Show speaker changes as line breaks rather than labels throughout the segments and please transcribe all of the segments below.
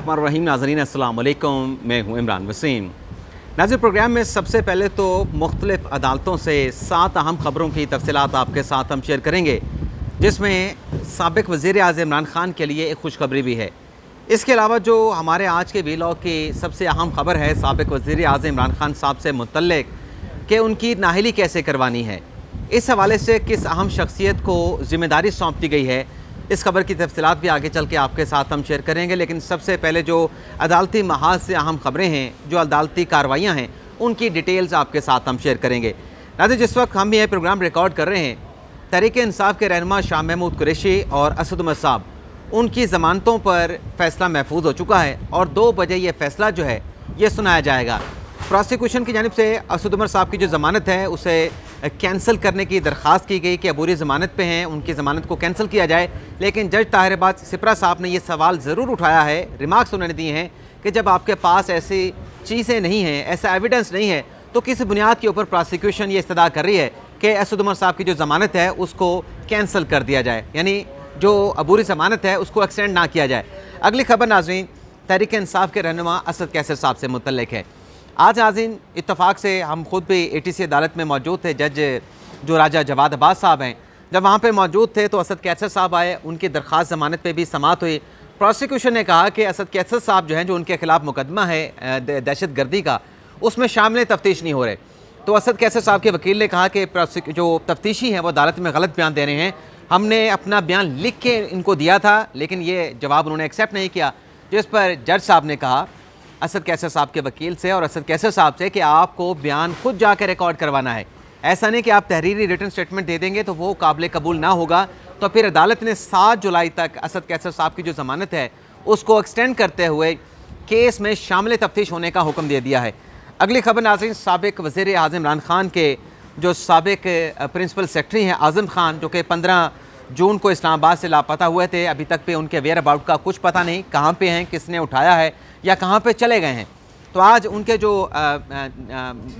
रहीम नाज़रीन अस्सलाम वालेकुम, मैं हूँ इमरान वसीम। नाज़िर, प्रोग्राम में सबसे पहले तो मुख्तलिफ़ अदालतों से 7 अहम ख़बरों की तफसीलात आपके साथ हम शेयर करेंगे, जिसमें साबिक़ वज़ीर आज़म इमरान ख़ान के लिए एक खुशखबरी भी है। इसके अलावा जो हमारे आज के वीलॉग की सबसे अहम ख़बर है साबिक़ वज़ीर आज़म इमरान ख़ान साहब से मुतल्लिक़ कि उनकी नाअहली कैसे करवानी है, इस हवाले से किस अहम शख्सियत को ज़िम्मेदारी सौंप दी गई है, इस खबर की तफसीलात भी आगे चल के आपके साथ हम शेयर करेंगे। लेकिन सबसे पहले जो अदालती महाज से अहम खबरें हैं, जो अदालती कार्रवाइयाँ हैं, उनकी डिटेल्स आपके साथ हम शेयर करेंगे। नाज़रीन, जिस वक्त हम ये प्रोग्राम रिकॉर्ड कर रहे हैं, तहरीक-ए-इंसाफ के रहनुमा शाह महमूद कुरैशी और असद उमर साहब, उनकी ज़मानतों पर फ़ैसला महफूज हो चुका है और 2 बजे ये फ़ैसला जो है ये सुनाया जाएगा। प्रोसिक्यूशन की जानिब से असद उमर साहब की जो ज़मानत है उसे कैंसिल करने की दरख्वास्त की गई कि अबूरी ज़मानत पे हैं, उनकी ज़मानत को कैंसिल किया जाए। लेकिन जज ताहिराबाद सिपरा साहब ने ये सवाल ज़रूर उठाया है, रिमार्क्स उन्होंने दिए हैं कि जब आपके पास ऐसी चीज़ें नहीं हैं, ऐसा एविडेंस नहीं है, तो किस बुनियाद के ऊपर प्रोसिक्यूशन ये इस्तदा कर रही है कि असद उमर साहब की जो ज़मानत है उसको कैंसिल कर दिया जाए, यानी जो अबूरी ज़मानत है उसको एक्सटेंड ना किया जाए। अगली खबर नाज़रीन तहरीक-ए-इंसाफ के रहनुमा असद कैसर साहब से मुतल्लिक़ है। आज नाज़रीन इत्तफाक से हम खुद भी ATC अदालत में मौजूद थे। जज जो राजा जवाद अब्बास साहब हैं, जब वहाँ पे मौजूद थे तो असद कैसर साहब आए, उनकी दरख्वास्त ज़मानत पे भी समाअत हुई। प्रोसिक्यूशन ने कहा कि असद कैसर साहब जो हैं, जो उनके ख़िलाफ़ मुकदमा है दहशत गर्दी का, उसमें शामिल तफ्तीश नहीं हो रहे। तो असद कैसर साहब के वकील ने कहा कि जो तफ्तीशी हैं वो अदालत में गलत बयान दे रहे हैं, हमने अपना बयान लिख के इनको दिया था, लेकिन ये जवाब उन्होंने एक्सेप्ट नहीं किया। जिस पर जज साहब ने कहा असद कैसर साहब के वकील से और असद कैसर साहब से कि आपको बयान खुद जाकर रिकॉर्ड करवाना है, ऐसा नहीं कि आप तहरीरी रिटन स्टेटमेंट दे देंगे तो वो काबिल कबूल ना होगा। तो फिर अदालत ने 7 जुलाई तक असद कैसर साहब की जो ज़मानत है उसको एक्सटेंड करते हुए केस में शामिल तफ्तीश होने का हुक्म दे दिया है। अगली खबर नाज़रीन साबिक़ वज़ीर आज़म इमरान ख़ान के जो साबिक़ प्रिंसिपल सेक्रेटरी हैं आज़म ख़ान, जो कि 15 जून को इस्लामाबाद से लापता हुए थे, अभी तक पे उनके वेयर अबाउट का कुछ पता नहीं, कहाँ पे हैं, किसने उठाया है या कहाँ पे चले गए हैं। तो आज उनके जो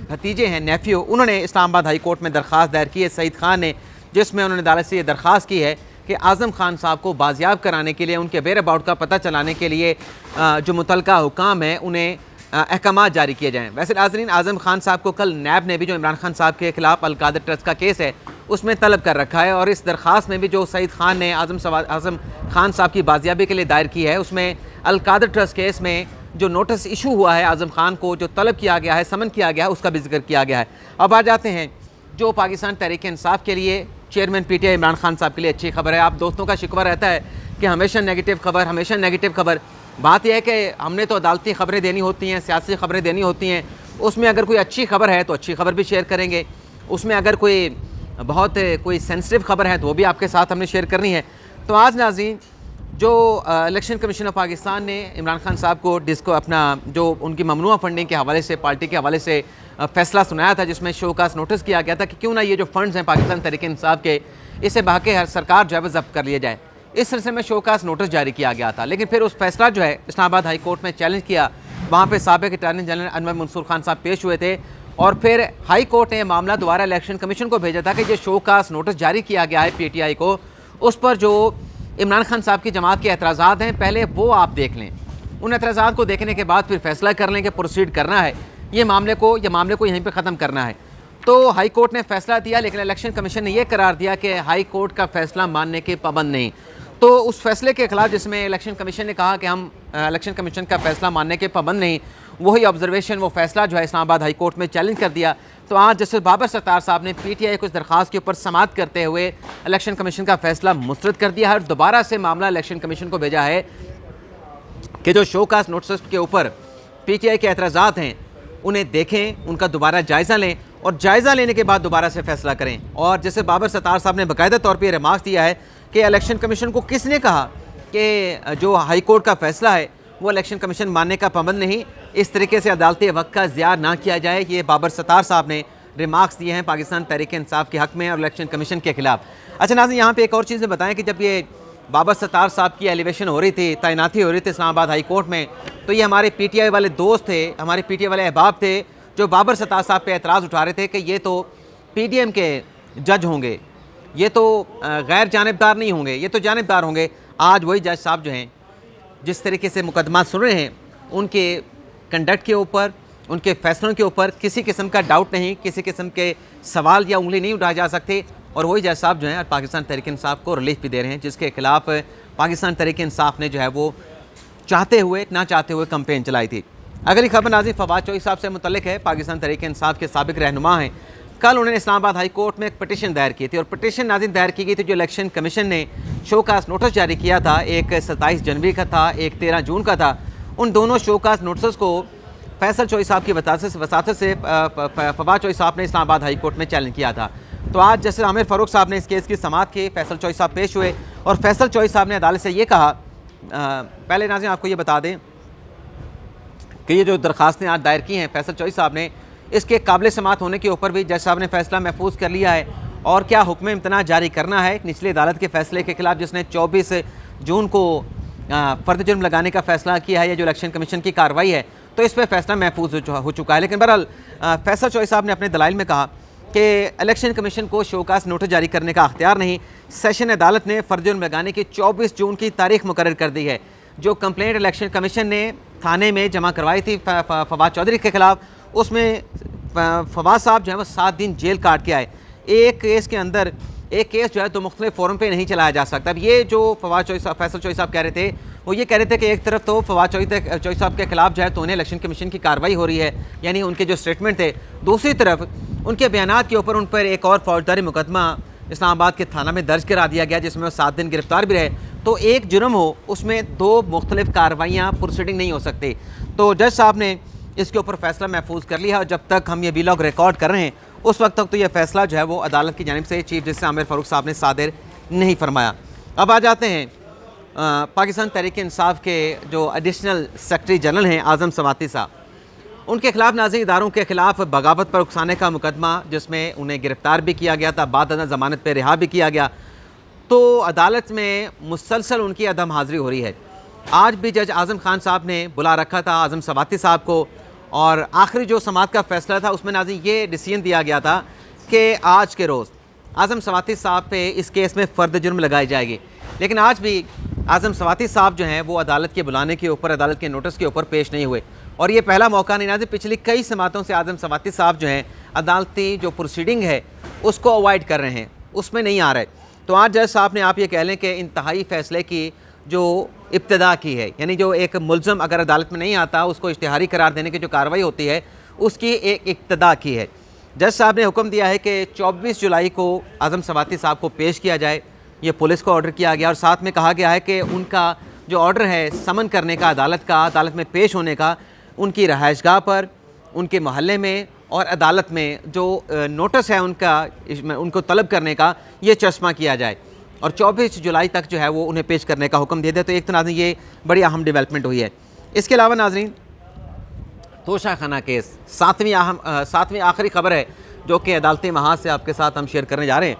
भतीजे हैं, नेफ्यू, उन्होंने इस्लामाबाद हाई कोर्ट में दरख्वास्त दायर की है सईद ख़ान ने, जिसमें उन्होंने अदालत से ये दरख्वास्त की है कि आज़म ख़ान साहब को बाजियाब कराने के लिए, उनके वेयर अबाउट का पता चलाने के लिए जो मुतलका हुकाम है उन्हें अहकाम जारी किए जाएँ। वैसे नाज़रीन आज़म ख़ान साहब को कल नैब ने भी जो इमरान ख़ान साहब के ख़िलाफ़ अलकादर ट्रस्ट का केस है उसमें तलब कर रखा है, और इस दरख्वास्त में भी जो सईद ख़ान ने आज़म ख़ान साहब की बाजियाबी के लिए दायर की है, उसमें अलकादर ट्रस्ट केस में जो नोटिस इशू हुआ है आज़म ख़ान को, जो तलब किया गया है, समन किया गया है, उसका भी जिक्र किया गया है। अब आ जाते हैं जो पाकिस्तान तहरीक-ए-इंसाफ के लिए चेयरमैन PTI इमरान ख़ान साहब के लिए अच्छी खबर है। आप दोस्तों का शिकवा रहता है कि हमेशा नेगेटिव खबर, हमेशा नेगेटिव खबर। बात यह है कि हमने तो अदालती ख़बरें देनी होती हैं, सियासी ख़बरें देनी होती हैं, उसमें अगर कोई अच्छी खबर है तो अच्छी खबर भी शेयर करेंगे, उसमें अगर कोई सेंसिटिव खबर है तो वो भी आपके साथ हमने शेयर करनी है। तो आज नाज़रीन जो इलेक्शन कमीशन ऑफ पाकिस्तान ने इमरान ख़ान साहब को अपना जो उनकी ममनुआ फंडिंग के हवाले से, पार्टी के हवाले से फ़ैसला सुनाया था, जिसमें शोकास नोटिस किया गया था कि क्यों ना ये जो फ़ंड्स हैं पाकिस्तान तहरीक-ए-इंसाफ के, इसे बहाके हर सरकार जो है जब्त कर लिया जाए। इस सिलसिले में शोकास नोटिस जारी किया गया था, लेकिन फिर उस फैसला जो है इस्लामाबाद हाई कोर्ट में चैलेंज किया। वहाँ पर साबिक़ अटॉर्नी जनरल अनवर मंसूर खान साहब पेश हुए थे और फिर हाई कोर्ट ने मामला दोबारा इलेक्शन कमीशन को भेजा था कि जो शोकास नोटिस जारी किया गया है PTI को, उस पर जो इमरान खान साहब की जमात के एतराज़ात हैं, पहले वो आप देख लें। उन एतराज़ात को देखने के बाद फिर फैसला कर लें कि प्रोसीड करना है, ये मामले को यहीं पे ख़त्म करना है। तो हाई कोर्ट ने फ़ैसला दिया, लेकिन इलेक्शन कमीशन ने यह करार दिया कि हाई कोर्ट का फ़ैसला मानने के पाबंद नहीं। तो उस फैसले के ख़िलाफ़, जिसमें इलेक्शन कमीशन ने कहा कि हम इलेक्शन कमीशन का फ़ैसला मानने के पाबंद नहीं, वही ऑब्जर्वेशन, वो फ़ैसला जो है इस्लामाबाद हाई कोर्ट में चैलेंज कर दिया। तो आज जस्टिस बाबर सत्तार साहब ने PTI को इस दरख्वास्त के ऊपर समाअत करते हुए इलेक्शन कमीशन का फ़ैसला मुस्तरद कर दिया है और दोबारा से मामला इलेक्शन कमीशन को भेजा है कि जो शोकास नोटिस के ऊपर PTI के एतराज़ात हैं उन्हें देखें, उनका दोबारा जायज़ा लें और जायज़ा लेने के बाद दोबारा से फ़ैसला करें। और जैसे बाबर सत्तार साहब ने बाकायदा तौर पर रिमार्क्स दिया है कि इलेक्शन कमीशन को किसने कहा कि जो हाई कोर्ट का फ़ैसला है वो इलेक्शन कमीशन मानने का पाबंद नहीं, इस तरीके से अदालती वक्त का ज़िया ना किया जाए। ये बाबर सत्तार साहब ने रिमार्क्स दिए हैं पाकिस्तान तहरीक-ए-इंसाफ के हक़ में और इलेक्शन कमीशन के ख़िलाफ़। अच्छा नाज़रीन, यहाँ पे एक और चीज़ बताएं कि जब ये बाबर सत्तार साहब की एलिवेशन हो रही थी, तैनाती हो रही थी इस्लामाबाद हाई कोर्ट में, तो ये हमारे PTI वाले दोस्त थे, हमारे PTI वाले अहबाब थे, जो बाबर सत्तार साहब पे एतराज़ उठा रहे थे कि ये तो PDM के जज होंगे, ये तो गैर जानिबदार नहीं होंगे, ये तो जानिबदार होंगे। आज वही जज साहब जो हैं जिस तरीके से मुकदमा सुन रहे हैं उनके कंडक्ट के ऊपर, उनके फैसलों के ऊपर किसी किस्म का डाउट नहीं, किसी किस्म के सवाल या उंगली नहीं उठाए जा सकते। और वही जज साहब जो हैं पाकिस्तान तहरीक इंसाफ को रिलीफ भी दे रहे हैं, जिसके खिलाफ पाकिस्तान तहरीक इंसाफ ने जो है वो चाहते हुए ना चाहते हुए कंपेन चलाई थी। अगली खबर नाज़रीन फवाद चौधरी साहब से मुतल्लिक है। पाकिस्तान तहरीक इंसाफ के साबिक रहनुमा हैं। कल उन्होंने इस्लामाबाद हाई कोर्ट में एक पटिशन दायर की थी और पटिशन नाज़रीन दायर की गई थी जो इलेक्शन कमीशन ने शोकास नोटिस जारी किया था। एक 27 जनवरी का था, एक 13 जून का था। उन दोनों शोकास नोटिस को फैसल चौधरी साहब की वसातत से फवाद चौधरी साहब ने इस्लामाबाद हाई कोर्ट में चैलेंज किया था। तो आज जस्टिस आमिर फारूक साहब ने इस केस की समाअत की। फैसल चौधरी साहब पेश हुए और फैसल चौधरी साहब ने अदालत से ये कहा, पहले नाज़रीन आपको ये बता दें कि ये जो दरख्वास्तें आज दायर की हैं फैसल चौधरी साहब ने, इसके काबिल समाअत होने के ऊपर भी जज साहब ने फैसला महफूज कर लिया है और क्या हुक्म इम्तना जारी करना है निचली अदालत के फैसले के खिलाफ जिसने 24 जून को फ़र्द जुर्म लगाने का फैसला किया है। या जो इलेक्शन कमीशन की कार्रवाई है तो इस पर फैसला महफूज हो चुका है। लेकिन बहरहाल फैसल चौधरी साहब ने अपने दलाइल में कहा कि इलेक्शन कमीशन को शोकास नोटिस जारी करने का अख्तियार नहीं। सेशन अदालत ने फ़र्द जुर्म लगाने की 24 जून की तारीख मुकर्रर कर दी है। जो कंप्लेंट इलेक्शन कमीशन ने थाने में जमा करवाई थी फवाद चौधरी के खिलाफ, उसमें फवाद साहब जो है वो 7 दिन जेल काट के आए। एक केस के अंदर एक केस जो है तो मुख्तलिफ फोरम पे नहीं चलाया जा सकता। अब ये जो फैसल चौधरी साहब कह रहे थे वो ये कह रहे थे कि एक तरफ तो फवाद चौधरी साहब के खिलाफ जो है तो उन्हें इलेक्शन कमीशन की कार्रवाई हो रही है, यानी उनके जो स्टेटमेंट थे, दूसरी तरफ उनके बयानात के ऊपर उन पर एक और फौजदारी मुकदमा इस्लामाबाद के थाना में दर्ज करा दिया गया जिसमें वो 7 दिन गिरफ्तार भी रहे। तो एक जुर्म हो उसमें 2 मुख्तलिफ कार्रवाइयाँ प्रोसीडिंग नहीं हो सकती। तो जज साहब ने इसके ऊपर फैसला महफूज कर लिया और जब तक हम ये वीलॉग रिकॉर्ड कर रहे हैं उस वक्त तक तो ये फैसला जो है वो अदालत की जानिब से चीफ जस्टिस आमिर फारूक साहब ने सादिर नहीं फरमाया। अब आ जाते हैं पाकिस्तान तहरीक इंसाफ के जो एडिशनल सेक्रेटरी जनरल हैं आज़म सवाती साहब, उनके खिलाफ नाज़रीन इदारों के खिलाफ बगावत पर उकसाने का मुकदमा जिसमें उन्हें गिरफ्तार भी किया गया था, बाद अदा ज़मानत पर रिहा भी किया गया। तो अदालत में मुसलसल उनकी अदम हाज़िरी हो रही है। आज भी जज आज़म खान साहब ने बुला रखा था आज़म सवाती साहब को और आखिरी जो समाअत का फैसला था उसमें नाज़रीन ये डिसीजन दिया गया था कि आज के रोज़ आज़म सवाती साहब पे इस केस में फ़र्द जुर्म लगाई जाएगी। लेकिन आज भी आज़म सवाती साहब जो हैं वो अदालत के बुलाने के ऊपर, अदालत के नोटिस के ऊपर पेश नहीं हुए और ये पहला मौका नहीं नाज़रीन, पिछली कई समातों से आज़म सवाती साहब जो हैं अदालती जो प्रोसीडिंग है उसको अवॉइड कर रहे हैं, उसमें नहीं आ रहे। तो आज जज साहब ने आप ये कह लें कि इंतहाई फ़ैसले की जो इब्तिदा की है, यानी जो एक मुल्ज़म अगर अदालत में नहीं आता उसको इश्तिहारी करार देने की जो कार्रवाई होती है उसकी एक इब्तिदा की है। जज साहब ने हुक्म दिया है कि 24 जुलाई को आज़म सवाती साहब को पेश किया जाए। ये पुलिस को ऑर्डर किया गया और साथ में कहा गया है कि उनका जो ऑर्डर है समन करने का अदालत में पेश होने का, उनकी रहायशगाह पर, उनके महल्ले में और अदालत में जो नोटिस है उनको तलब करने का, ये चश्मा किया जाए और 24 जुलाई तक जो है वो उन्हें पेश करने का हुक्म दे दे। तो एक तो नाज़रीन ये बड़ी अहम डेवलपमेंट हुई है। इसके अलावा नाज़रीन तोशा खाना केस, 7वीं आखिरी खबर है जो कि अदालती महाज से आपके साथ हम शेयर करने जा रहे हैं।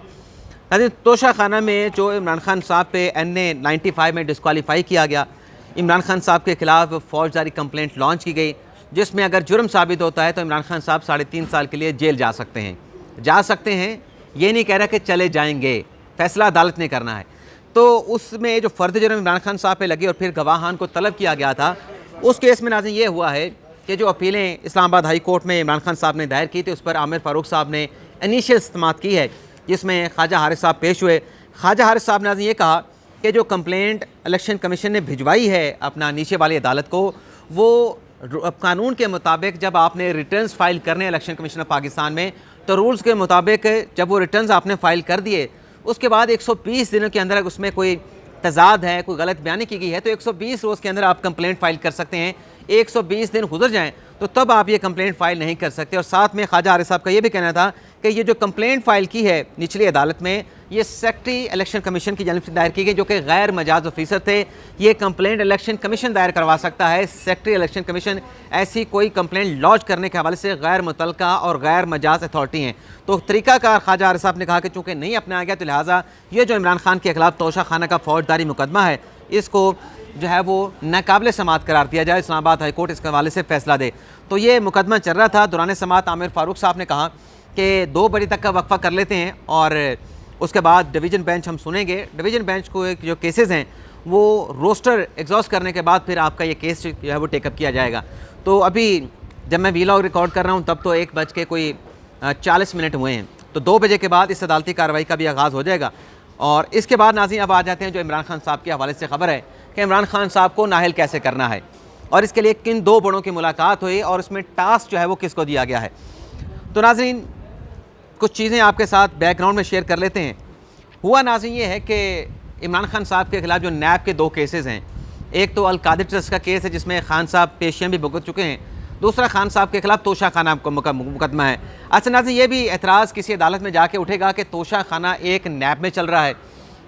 नाज़रीन तोशा खाना में जो इमरान खान साहब पे NA 95 में डिस्क्वालीफाई किया गया, इमरान खान साहब के खिलाफ फौजदारी कंप्लेंट लॉन्च की गई जिसमें अगर जुर्म साबित होता है तो इमरान खान साहब 3.5 साल के लिए जेल जा सकते हैं। ये नहीं कह रहा कि चले जाएंगे, फैसला अदालत ने करना है। तो उसमें जो फ़र्द जुर्म इमरान खान साहब पे लगी और फिर गवाहान को तलब किया गया था, उस केस में नाज़रीन ये हुआ है कि जो अपीलें इस्लामाबाद हाई कोर्ट में इमरान खान साहब ने दायर की थी उस पर आमिर फारूक साहब ने इनिशियल समाअत की है जिसमें ख्वाजा हारिस साहब पेश हुए। ख्वाजा हारिस साहब ने नाज़रीन ये कहा कि जो कंप्लेंट इलेक्शन कमीशन ने भिजवाई है अपना नीचे वाली अदालत को, वो कानून के मुताबिक जब आपने रिटर्न्स फाइल करने इलेक्शन कमीशन ऑफ पाकिस्तान में तो रूल्स के मुताबिक जब वो रिटर्न्स आपने फाइल कर दिए उसके बाद 120 दिनों के अंदर उसमें कोई तजाद है, कोई गलत बयानी की गई है तो 120 रोज़ के अंदर आप कंप्लेंट फाइल कर सकते हैं। 120 दिन गुजर जाएं तो तब आप ये कंप्लेंट फाइल नहीं कर सकते। और साथ में ख्वाजा हारिस साहब का ये भी कहना था कि ये जो कंप्लेंट फाइल की है निचली अदालत में, ये सेक्रेटरी इलेक्शन कमीशन की जानिब से दायर की गई जो कि गैर मजाज ऑफिसर थे। ये कंप्लेंट इलेक्शन कमीशन दायर करवा सकता है, सेक्रेटरी इलेक्शन कमीशन ऐसी कोई कंप्लेंट लॉन्च करने के हवाले से गैर मुतलका और गैर मजाज अथॉरिटी हैं। तो तरीकाकार ख्वाजा हारिस साहब ने कहा कि चूँकि नहीं अपनाया गया तो लिहाजा ये जो इमरान खान के खिलाफ तोशा खाना का फौजदारी मुकदमा है इसको जो है वो नाकाबिल समाअत करार दिया जाए, इस्लामाबाद हाई कोर्ट इसके हवाले से फैसला दे। तो ये मुकदमा चल रहा था। दौरान समाअत आमिर फारूक साहब ने कहा कि 2 बजे तक का वक्फा कर लेते हैं और उसके बाद डिवीज़न बेंच हम सुनेंगे। डिवीज़न बेंच को जो केसेस हैं वो रोस्टर एग्जॉस्ट करने के बाद फिर आपका ये केस जो है वो टेकअप किया जाएगा। तो अभी जब मैं वीलॉग रिकॉर्ड कर रहा हूँ तब तो 1:40 हुए हैं, तो 2 बजे के बाद इस अदालती कार्रवाई का भी आगाज़ हो जाएगा। और इसके बाद नाज़रीन अब आ जाते हैं जो इमरान खान साहब के हवाले से ख़बर है कि इमरान खान साहब को नाअहल कैसे करना है और इसके लिए किन 2 बड़ों की मुलाकात हुई और इसमें टास्क जो है वो किसको दिया गया है। तो नाज़रीन कुछ चीज़ें आपके साथ बैकग्राउंड में शेयर कर लेते हैं। हुआ नाज़रीन ये है कि इमरान खान साहब के ख़िलाफ़ जो नैब के 2 केसेस हैं, एक तो अल-कादिर ट्रस्ट का केस है जिसमें खान साहब पेशियाँ भी भुगत चुके हैं, दूसरा खान साहब के ख़िलाफ़ तोशा खाना का मुकदमा है। अच्छा नाज़रीन ये भी एतराज़ किसी अदालत में जाके उठेगा कि तोशा खाना एक नैब में चल रहा है,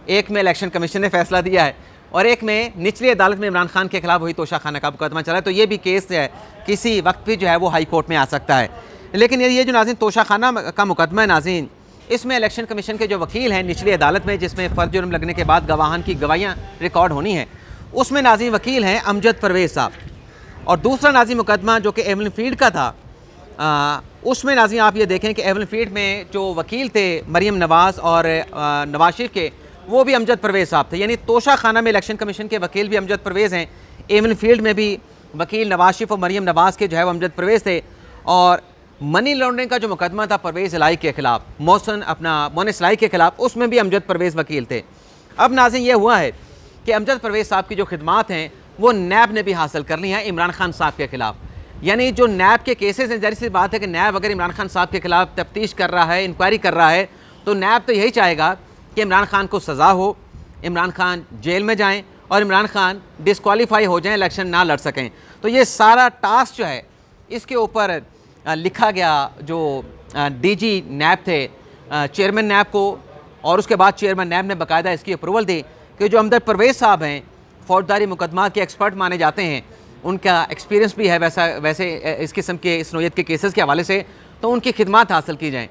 एक में इलेक्शन कमीशन ने फैसला दिया है और एक में निचली अदालत में इमरान खान के ख़िलाफ़ वही तोशा खाना का मुकदमा चल रहा है। तो ये भी केस है किसी वक्त भी जो है वो हाई कोर्ट में आ सकता है। लेकिन ये जो नाज़रीन तोशा खाना का मुकदमा है नाज़रीन, इसमें इलेक्शन कमीशन के जो वकील हैं निचली अदालत में, जिसमें फ़र्द जुर्म लगने के बाद गवाहान की गवाहियाँ रिकॉर्ड होनी है, उसमें नाज़रीन वकील हैं अमजद परवेज़ साहब। और दूसरा नाज़रीन मुकदमा जो कि एवलिन फील्ड का था, उसमें नाज़रीन आप ये देखें कि एवलिन फील्ड में जो वकील थे मरीम नवाज़ और नवाज शरीफ के, वो भी अमजद परवेज़ साहब थे। यानी तोशा खाना में इलेक्शन कमीशन के वकील भी अमजद परवेज़ हैं, एवलिन फील्ड में भी वकील नवाज शरीफ और मरीम नवाज़ के जो है वो अमजद परवेज़ थे। और मनी लॉन्ड्रिंग का जो मुकदमा था परवेज़ इलाही के ख़िलाफ़, मोनिस इलाही के ख़िलाफ़, उसमें भी अमजद परवेज़ वकील थे। अब नाज़रीन ये हुआ है कि अमजद परवेज़ साहब की जो खिदमात हैं वो नैब ने भी हासिल कर ली हैं इमरान खान साहब के ख़िलाफ़। यानी जो नैब के केसेस हैं, ज़ाहिर सी बात है कि नैब अगर इमरान खान साहब के ख़िलाफ़ तफ्तीश कर रहा है, इंक्वायरी कर रहा है, तो नैब तो यही चाहेगा कि इमरान खान को सज़ा हो, इमरान खान जेल में जाएँ और इमरान खान डिस्क्वालीफाई हो जाएँ, इलेक्शन ना लड़ सकें। तो ये सारा टास्क जो है इसके ऊपर लिखा गया जो डीजी नैब थे, चेयरमैन नैब को, और उसके बाद चेयरमैन नैब ने बाकायदा इसकी अप्रूवल दी कि जो अमजद परवेज़ साहब हैं फौजदारी मुकदमात के एक्सपर्ट माने जाते हैं, उनका एक्सपीरियंस भी है वैसे इस किस्म के इस नौयत के केसेस के हवाले से, तो उनकी खिदमात हासिल की जाएँ।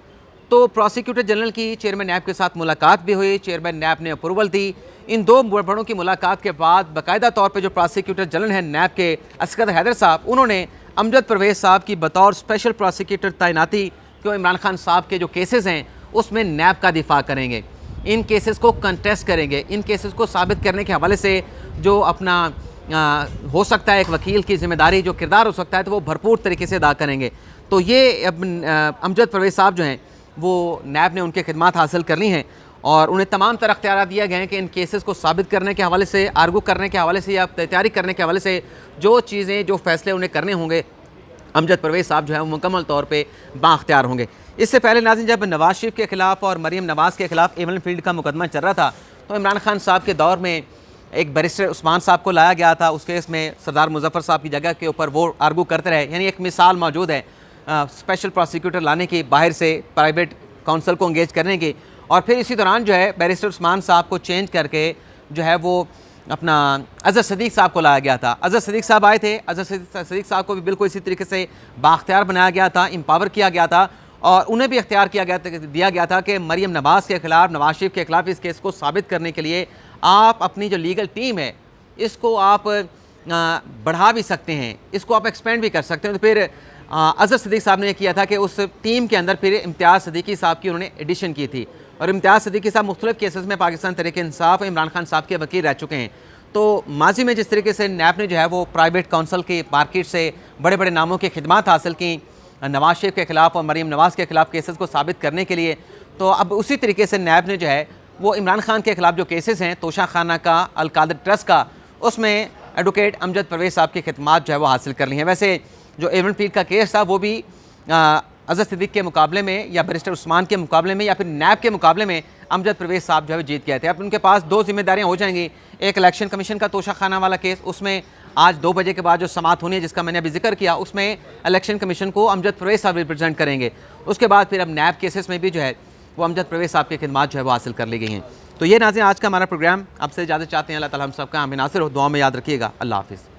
तो प्रोसिक्यूटर जनरल की चेयरमैन नैब के साथ मुलाकात भी हुई, चेयरमैन नैब ने अप्रूवल दी। इन 2 बड़ों की मुलाकात के बाद बाकायदा तौर पर जो प्रोसिक्यूटर जनरल हैं नैब के असगद हैदर साहब, उन्होंने अमजद परवेज़ साहब की बतौर स्पेशल प्रोसिक्यूटर तैनाती क्यों इमरान खान साहब के जो केसेस हैं उसमें नैब का दिफा करेंगे, इन केसेस को कंटेस्ट करेंगे, इन केसेस को साबित करने के हवाले से जो अपना हो सकता है एक वकील की जिम्मेदारी, जो किरदार हो सकता है, तो वो भरपूर तरीके से अदा करेंगे। तो ये अमजद परवेज़ साहब जो हैं वो नैब ने उनके खिदमात हासिल कर ली हैं और उन्हें तमाम तरह अख्तियार दिया गए हैं कि इन केसेस को साबित करने के हवाले से, आर्गू करने के हवाले से या तैयारी करने के हवाले से जो चीज़ें, जो फ़ैसले उन्हें करने होंगे, अमजद परवेज़ साहब जो है वो मुकम्मल तौर पे बाख्तियार होंगे। इससे पहले नाज़रीन जब नवाज शरीफ के ख़िलाफ़ और मरीम नवाज़ के ख़िलाफ़ एवलिन फील्ड का मुकदमा चल रहा था, तो इमरान खान साहब के दौर में एक बैरिस्टर उस्मान साहब को लाया गया था। उस केस में सरदार मुजफ्फर साहब की जगह के ऊपर वो आर्गू करते रहे। यानी एक मिसाल मौजूद है स्पेशल प्रोसिक्यूटर लाने की, बाहर से प्राइवेट काउंसिल को इंगेज करने की, और फिर इसी दौरान जो है बैरिस्टर उस्मान साहब को चेंज करके जो है वो अपना अज़हर सदीक़ साहब को लाया गया था। अज़हर सदीक़ साहब आए थे, अज़हर सदीक़ साहब को भी बिल्कुल इसी तरीके से बाख्तियार बनाया गया था, एम्पावर किया गया था और उन्हें भी इख्तियार दिया गया था कि मरीम नवाज़ के ख़िलाफ़, नवाज शरीफ के ख़िलाफ़ इस केस को साबित करने के लिए आप अपनी जो लीगल टीम है इसको आप बढ़ा भी सकते हैं, इसको आप एक्सपेंड भी कर सकते हैं। तो फिर अज़हर सदीक़ साहब ने किया था कि उस टीम के अंदर फिर इम्तियाज़ सदीक़ी साहब की उन्होंने एडिशन की थी और इम्तियाज़ सदीक़ी साहब मुख्तलिफ़ केसेस में पाकिस्तान तहरीक इंसाफ इमरान खान साहब के वकील रह चुके हैं। तो माजी में जिस तरीके से नैब ने जो है वो प्राइवेट काउंसिल की मार्केट से बड़े बड़े नामों की खिदमात हासिल की नवाज शरीफ के ख़िलाफ़ और मरीम नवाज़ के ख़िलाफ़ केसेस को साबित करने के लिए, तो अब उसी तरीके से नैब ने जो है वो इमरान खान के ख़िलाफ़ जो केसेस हैं तोशा खाना का, अल-कादिर ट्रस्ट का, उसमें एडवोकेट अमजद परवेज़ साहब की खिदमात जो है वो हासिल कर ली हैं। वैसे जो एवलिन फील्ड का केस था वो भी अज़हर सदीक़ के मुकाबले में या बैरिस्टर उस्मान के मुकाबले में या फिर नैब के मुकाबले में अमजद परवेज़ साहब जो है जीत गए थे। अब उनके पास 2 जिम्मेदारियाँ हो जाएंगी। एक इलेक्शन कमीशन का तोशा खाना वाला केस, उसमें आज 2 बजे के बाद जो समाअत होनी है जिसका मैंने अभी जिक्र किया, उसमें इलेक्शन कमीशन को अमजद परवेज़ साहब रिप्रेजेंट करेंगे। उसके बाद फिर अब नैब केसेस में भी जो है वो अमजद परवेज़ साहब की खिदमात जो है वो हासिल कर ली गई हैं। तो ये नाज़रीन आज का हमारा प्रोग्राम, आपसे इजाज़त चाहते हैं। अल्लाह ताला हम सबका आमीन नासिर हो, दुआ में याद रखिएगा। अल्लाह हाफ़िज़।